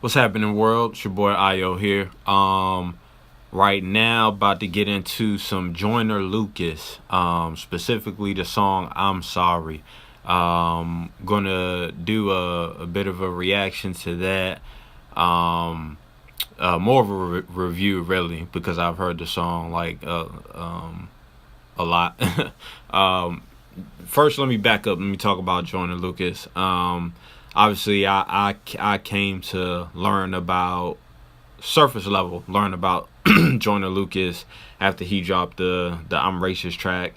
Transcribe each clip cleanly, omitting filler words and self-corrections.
What's happening, world? It's your boy Io here. Right now, about to get into some Joyner Lucas, specifically the song "I'm Sorry." Gonna do a bit of a reaction to that. More of a review, really, because I've heard the song a lot. um, First, let me back up. Let me talk about Joyner Lucas. Obviously, I came to learn about surface level, learn about Joyner Lucas after he dropped the I'm Racist track.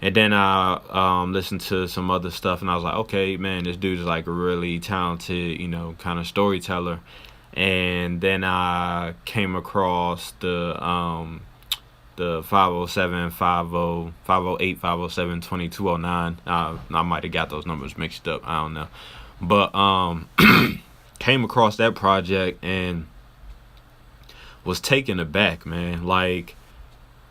And then I listened to some other stuff, and I was like, okay, man, this dude is like a really talented, kind of storyteller. And then I came across the 507, 50, 508, 507, 2209. I might have got those numbers mixed up. I don't know. But came across that project and was taken aback, man. Like,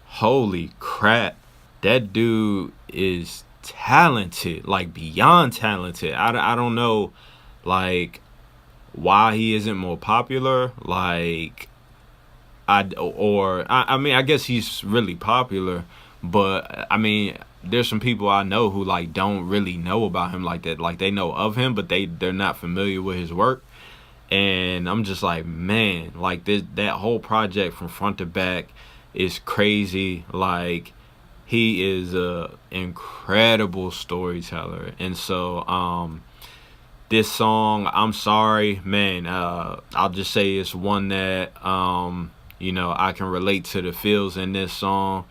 holy crap. That dude is talented, like beyond talented. I don't know, like, why he isn't more popular. Like, I mean, I guess he's really popular, but I mean, there's some people I know who like don't really know about him like that. Like, they know of him, but they're not familiar with his work. And I'm just like, man, like that whole project from front to back is crazy. Like, he is a incredible storyteller. And so this song, I'm Sorry, man, I'll just say it's one that I can relate to the feels in this song.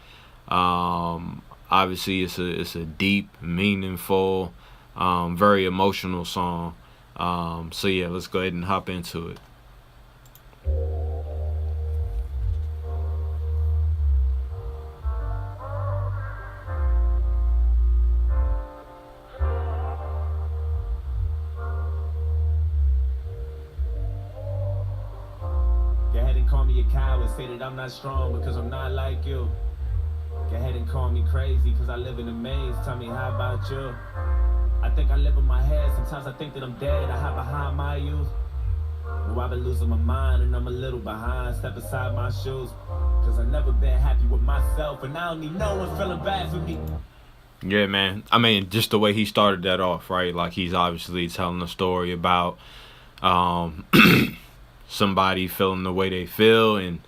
Obviously it's a deep, meaningful, very emotional song. So yeah, let's go ahead and hop into it. Go ahead and call me a coward, say that I'm not strong because I'm not like you. Go ahead and call me crazy because I live in a maze. Tell me, how about you? I think I live in my head. Sometimes I think that I'm dead. I hide behind my youth. Well, I've been losing my mind and I'm a little behind. Step aside my shoes because I've never been happy with myself, and I don't need no one feeling bad for me. Yeah, man. I mean, just the way he started that off, right? Like, he's obviously telling a story about somebody feeling the way they feel, and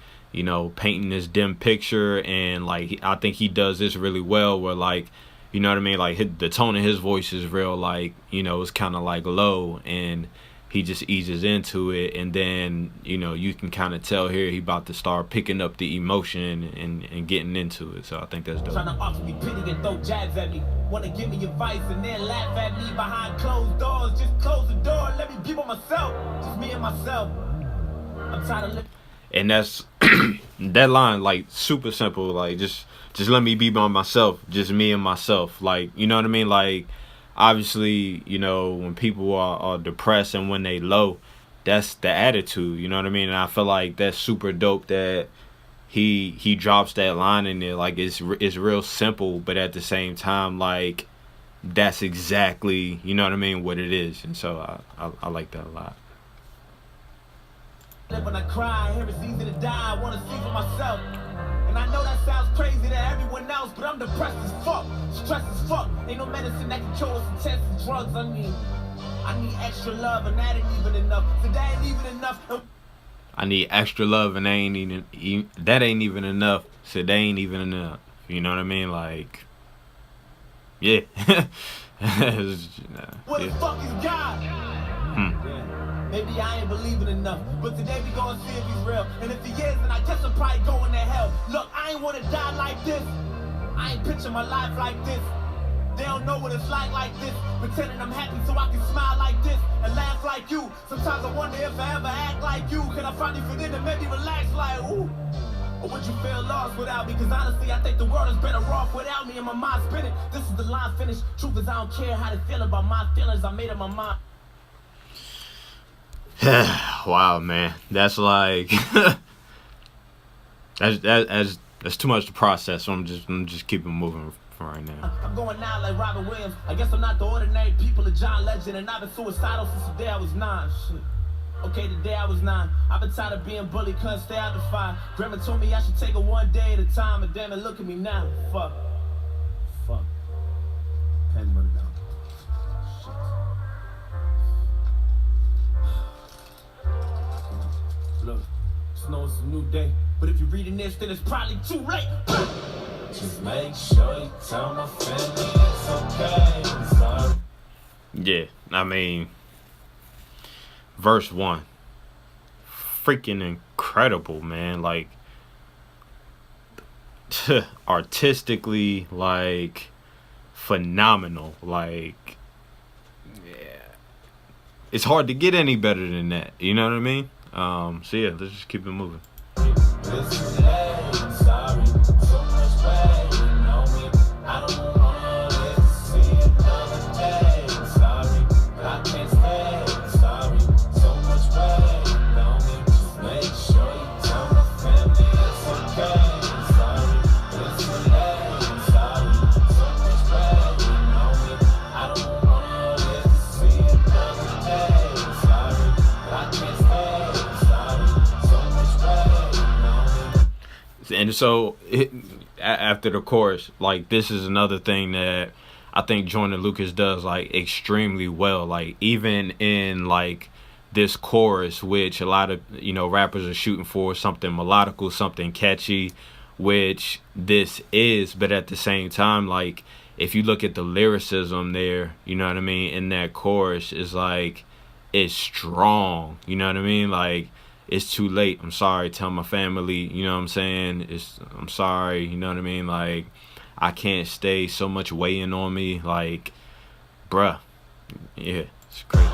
painting this dim picture. And like, I think he does this really well, where, like, you know what I mean, like, the tone of his voice is real, like, it's kind of like low, and he just eases into it. And then you can kind of tell here he about to start picking up the emotion and getting into it. So I think that's dope. Trying to offer me pity and throw jabs at me. Want to give me advice and then laugh at me behind closed doors. Just close the door and let me be by myself. Just me and myself. I'm tired of living. And that's that line, like, super simple. Like, just let me be by myself, just me and myself. Like, you know what I mean? Like, obviously, when people are depressed and when they low, that's the attitude. You know what I mean? And I feel like that's super dope that he drops that line in there. Like, it's real simple, but at the same time, like, that's exactly, you know what I mean, what it is. And so I like that a lot. When I cry, here it's easy to die. I want to see for myself. And I know that sounds crazy to everyone else, but I'm depressed as fuck, stressed as fuck. Ain't no medicine that can cure us, intense as drugs. I need extra love, and that ain't even enough. So that ain't even enough. I need extra love, and that ain't even enough. So they ain't even enough. You know what I mean? Like, yeah. What the fuck is God? Yeah. Maybe I ain't believing enough, but today we gonna see if he's real. And if he is, then I guess I'm probably going to hell. Look, I ain't wanna die like this. I ain't picture my life like this. They don't know what it's like this. Pretending I'm happy so I can smile like this and laugh like you. Sometimes I wonder if I ever act like you. Can I finally fit in and maybe relax like, ooh? Or would you feel lost without me? Because honestly, I think the world is better off without me and my mind spinning. This is the line finished. Truth is, I don't care how they feel about my feelings. I made up my mind. Wow, man, that's like that's too much to process. So I'm just keeping moving for right now. I'm going now like Robin Williams. I guess I'm not the ordinary people of John Legend, and I've been suicidal since the day I was 9. Shit. Okay, today I was 9. I've been tired of being bullied, couldn't stay out the fire. Grandma told me I should take it one day at a time, and damn it, look at me now. Fuck. Pen money down. Shit. Look, just know it's a new day, but if you're reading this, then it's probably too late. Just make sure you tell my family it's okay. I'm sorry. Yeah, I mean, verse 1, freaking incredible, man. Like, artistically, like, phenomenal. Like, yeah, it's hard to get any better than that. You know what I mean? So yeah, let's just keep it moving. And so after the chorus, like, this is another thing that I think Joyner Lucas does, like, extremely well. Like, even in, like, this chorus, which a lot of, you know, rappers are shooting for something melodical, something catchy, which this is, but at the same time, like, if you look at the lyricism there, you know what I mean, in that chorus, is like, it's strong, you know what I mean? Like, it's too late. I'm sorry. Tell my family. You know what I'm saying? I'm sorry. You know what I mean? Like, I can't stay. So much weighing on me. Like, bruh. Yeah, it's crazy.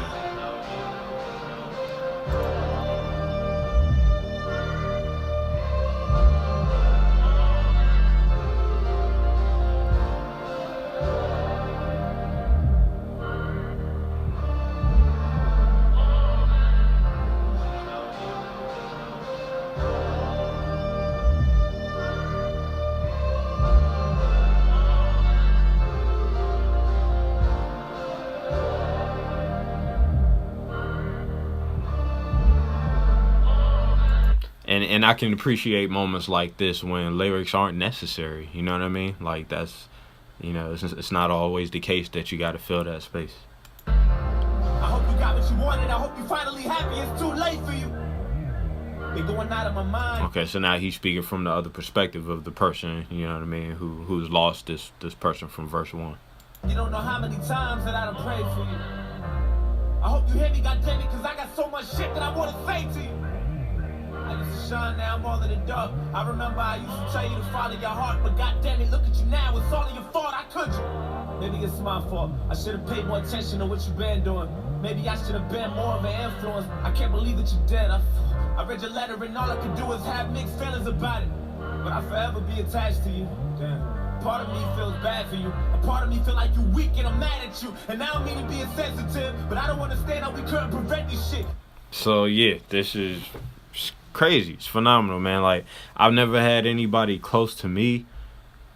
And I can appreciate moments like this when lyrics aren't necessary. You know what I mean? Like, that's, you know, it's not always the case that you got to fill that space. I hope you got what you wanted. I hope you finally happy. It's too late for you. Been going out of my mind. Okay, so now he's speaking from the other perspective of the person, you know what I mean, who's lost this person from verse 1. You don't know how many times that I done prayed for you. I hope you hear me, goddammit, because I got so much shit that I want to say to you. I used to shine, now I'm all in the dark. I remember I used to tell you to follow your heart, but goddammit, look at you now, it's all your fault, I could you? Maybe it's my fault. I should have paid more attention to what you've been doing. Maybe I should have been more of an influence. I can't believe that you're dead. I read your letter and all I could do is have mixed feelings about it. But I'll forever be attached to you. Damn. Part of me feels bad for you. A part of me feel like you weak and I'm mad at you. And I don't mean to be insensitive, but I don't understand how we couldn't prevent this shit. So yeah, this is crazy. It's phenomenal, man. Like, I've never had anybody close to me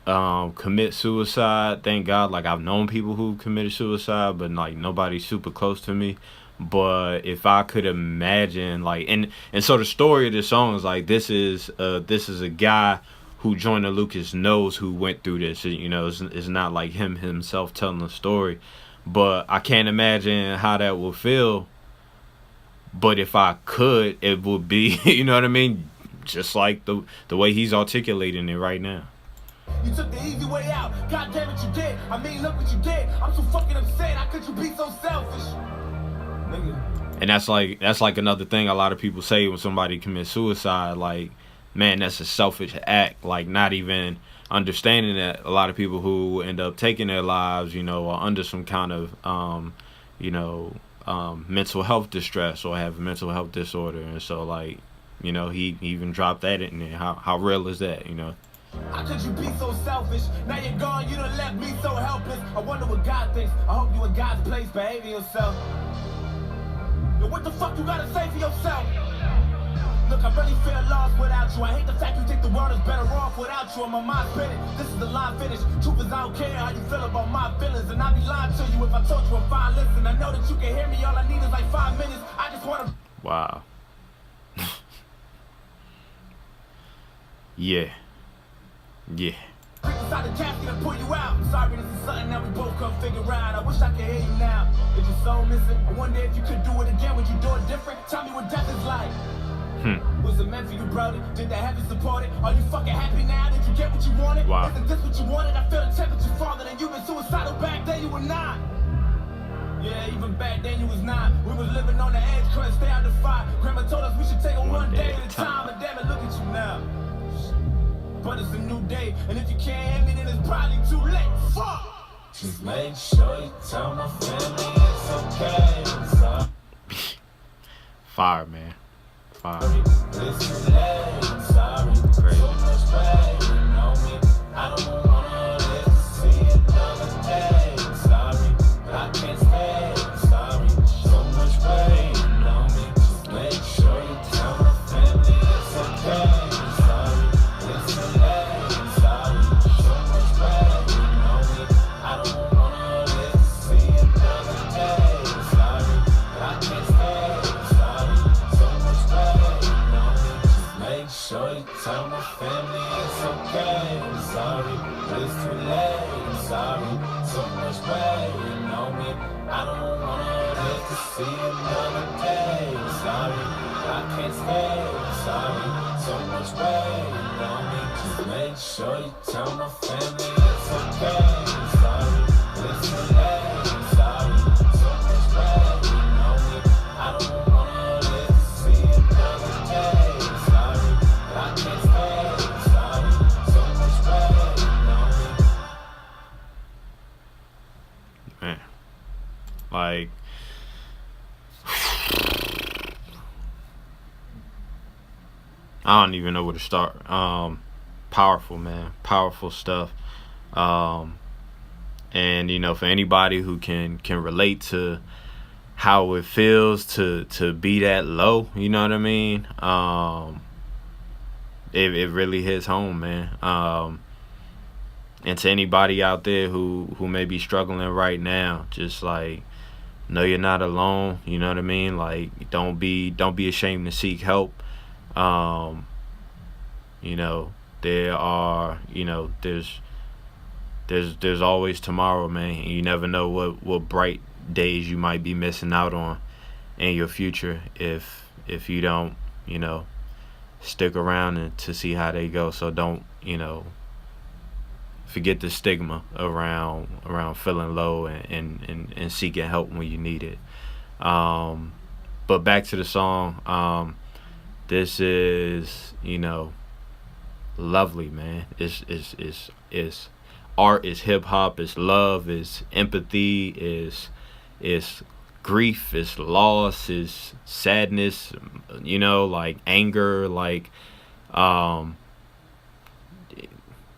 commit suicide. Thank God. Like, I've known people who committed suicide, but like nobody super close to me. But if I could imagine, like, and so the story of this song is like, this is a guy who Joyner Lucas knows who went through this. You know, it's not like him himself telling the story, but I can't imagine how that would feel. But if I could, it would be, you know what I mean, just like the way he's articulating it right now. You took the easy way out. God damn it, you did. I mean, look what you did. I'm so fucking upset. How could you be so selfish? Nigga. And that's like another thing a lot of people say when somebody commits suicide. Like, man, that's a selfish act. Like, not even understanding that a lot of people who end up taking their lives, you know, are under some kind of, mental health distress or have a mental health disorder. And so, like, you know, he even dropped that in there. How real is that, you know? How could you be so selfish? Now you're gone, you done left me so helpless. I wonder what God thinks. I hope you in God's place behaving yourself. Yo, what the fuck you gotta say for yourself? Look, I really feel lost without you. I hate the fact you think the world is better off without you. And my mind's spinning. This is the line finish. Truth is, I don't care how you feel about my feelings. And I'd be lying to you if I told you I'm fine. Listen, I know that you can hear me. All I need is like 5 minutes. I just wanna... Wow. Yeah. Yeah. Inside the casket and pull you out. Sorry, this is something that we both couldn't figure out. I wish I could hear you now. Is your soul missing? I wonder if you could do it again. Would you do it different? Tell me what death is like. Was it meant for you, brother? Did that heaven support it? Are you fucking happy now? Did you get what you wanted? Wow. Isn't this what you wanted? I feel the temperature falling and you've been suicidal back then, you were not. Yeah, even back then you was not. We was living on the edge, couldn't stay out the fight. Grandma told us we should take it one day at a time. And damn it, look at you now. But it's a new day, and if you can't hear me, then it's probably too late. Fuck! Just make sure you tell my family it's okay. Sorry. Fire, man. Fire. It's too late. Sorry. Great. So much pain, you know me. I don't wanna live to see another day. Sorry, but I can't stay. Sorry, so much pain, you know me. Just make sure you tell my family it's okay. Sorry, it's too late. Sorry, so much pain, you know me. I don't wanna live to see another day. Sorry, but I can't stay. Sorry, so much pain, you know me. Just make sure you tell my family it's okay. I'm sorry, but it's too late. I'm sorry, so much pain, you know me. I don't wanna live to see another day. I'm sorry, but I can't stay. I'm sorry, so much pain, you know me. Just make sure you tell my family it's okay. I'm sorry, but it's too late. I'm sorry, so much pain, you know me. I don't wanna live to see another day. I'm sorry, but I can't stay. I'm sorry, so much pain, you know me. Man. Like, I don't even know where to start. Powerful, man. Powerful stuff. And you know, for anybody who can relate to how it feels to be that low, you know what I mean? It really hits home, man. And to anybody out there who may be struggling right now, just like, know you're not alone. You know what I mean? Like, don't be ashamed to seek help. You know, there are, you know, there's always tomorrow, man. And you never know what bright days you might be missing out on in your future if you don't, you know, stick around and to see how they go. So don't, you know, forget the stigma around feeling low and seeking help when you need it. But back to the song. This is, you know, lovely, man. It's art, is hip hop, is love, is empathy, is grief, is loss, is sadness, you know, like anger, like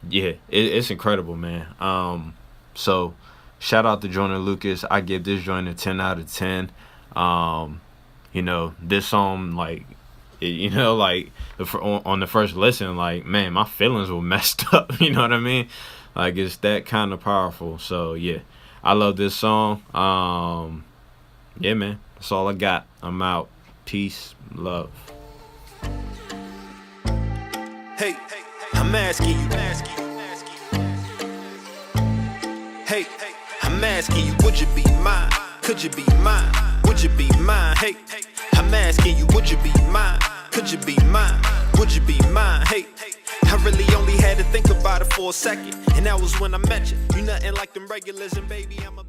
yeah, it's incredible, man. So shout out to Joyner Lucas. I give this joint a 10 out of 10. You know, this song, like, you know, like on the first listen, like, man, my feelings were messed up. You know what I mean? Like, it's that kind of powerful. So yeah, I love this song. Yeah, man, that's all I got. I'm out. Peace, love. Hey, I'm asking you. Hey, I'm asking you, would you be mine? Could you be mine? Would you be mine? Hey, I'm asking you, would you be mine? Could you be mine? Would you be mine? Hey, I really only had to think about it for a second, and that was when I met you. You nothing like them regulars, and baby, I'm a